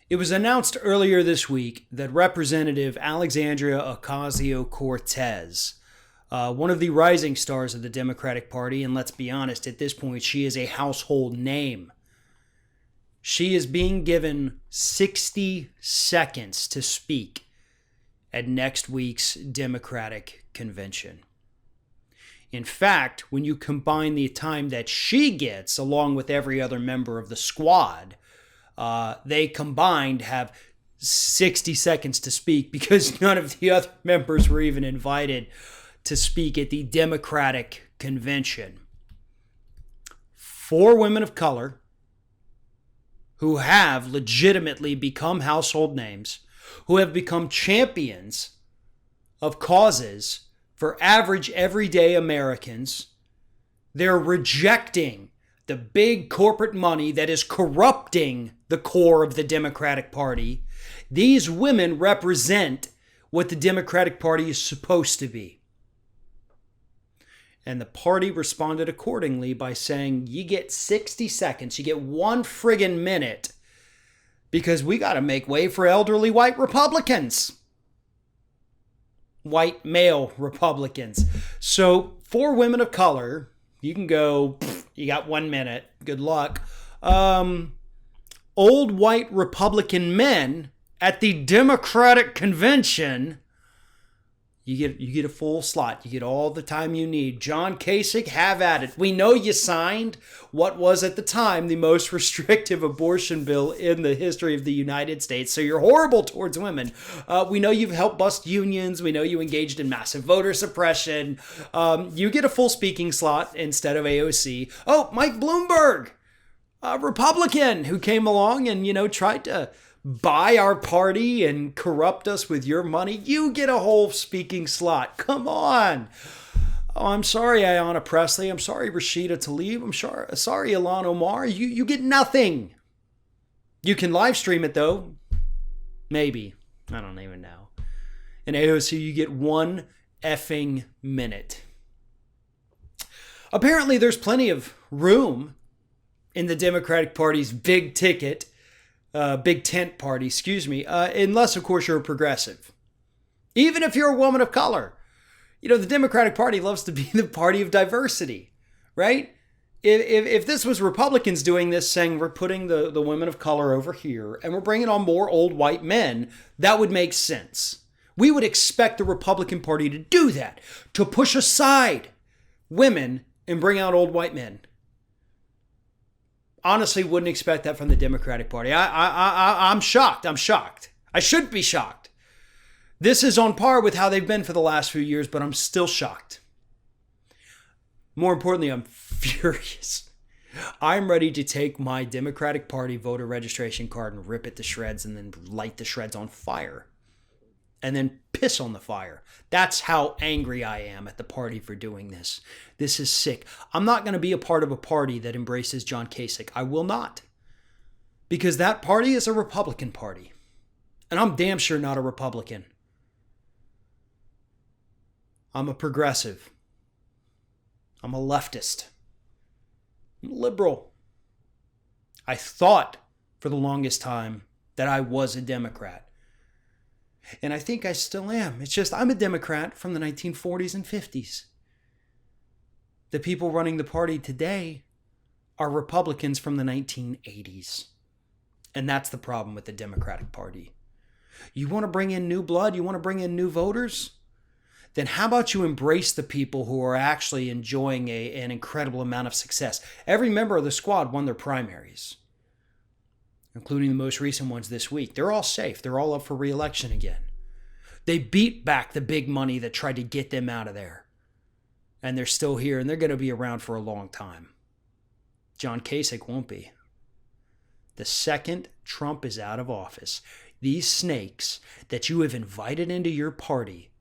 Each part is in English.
It was announced earlier this week that Representative Alexandria Ocasio-Cortez, one of the rising stars of the Democratic Party, and let's be honest, at this point, she is a household name. She is being given 60 seconds to speak at next week's Democratic convention. In fact, when you combine the time that she gets along with every other member of the squad, they combined have 60 seconds to speak because none of the other members were even invited to speak at the Democratic convention. 4 women of color who have legitimately become household names, who have become champions of causes for average everyday Americans. They're rejecting the big corporate money that is corrupting the core of the Democratic Party. These women represent what the Democratic Party is supposed to be. And the party responded accordingly by saying, you get 60 seconds, you get 1 friggin' minute, because we got to make way for elderly white Republicans. White male Republicans. So 4 women of color, you can go, you got 1 minute, good luck. Old white Republican men at the Democratic convention, you get a full slot. You get all the time you need. John Kasich, have at it. We know you signed what was at the time the most restrictive abortion bill in the history of the United States. So you're horrible towards women. We know you've helped bust unions. We know you engaged in massive voter suppression. You get a full speaking slot instead of AOC. Oh, Mike Bloomberg, a Republican who came along and, tried to buy our party and corrupt us with your money. You get a whole speaking slot. Come on. Oh, I'm sorry, Ayanna Presley. I'm sorry, Rashida Tlaib. I'm sorry, Ilhan Omar. You get nothing. You can live stream it, though. Maybe. I don't even know. And AOC, you get 1 effing minute. Apparently, there's plenty of room in the Democratic Party's big tent party, unless, of course, you're a progressive. Even if you're a woman of color. The Democratic Party loves to be the party of diversity, right? If this was Republicans doing this, saying we're putting the women of color over here and we're bringing on more old white men, that would make sense. We would expect the Republican Party to do that, to push aside women and bring out old white men. Honestly, wouldn't expect that from the Democratic Party. I'm shocked. I should be shocked. This is on par with how they've been for the last few years, but I'm still shocked. More importantly, I'm furious. I'm ready to take my Democratic Party voter registration card and rip it to shreds and then light the shreds on fire. And then piss on the fire. That's how angry I am at the party for doing this. This is sick. I'm not going to be a part of a party that embraces John Kasich. I will not. Because that party is a Republican party. And I'm damn sure not a Republican. I'm a progressive. I'm a leftist. I'm a liberal. I thought for the longest time that I was a Democrat. And I think I still am. It's just I'm a Democrat from the 1940s and 50s. The people running the party today are Republicans from the 1980s. And that's the problem with the Democratic Party. You want to bring in new blood? You want to bring in new voters? Then how about you embrace the people who are actually enjoying an incredible amount of success? Every member of the squad won their primaries, including the most recent ones this week. They're all safe. They're all up for re-election again. They beat back the big money that tried to get them out of there. And they're still here, and they're going to be around for a long time. John Kasich won't be. The second Trump is out of office, these snakes that you have invited into your party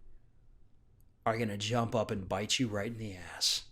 are going to jump up and bite you right in the ass.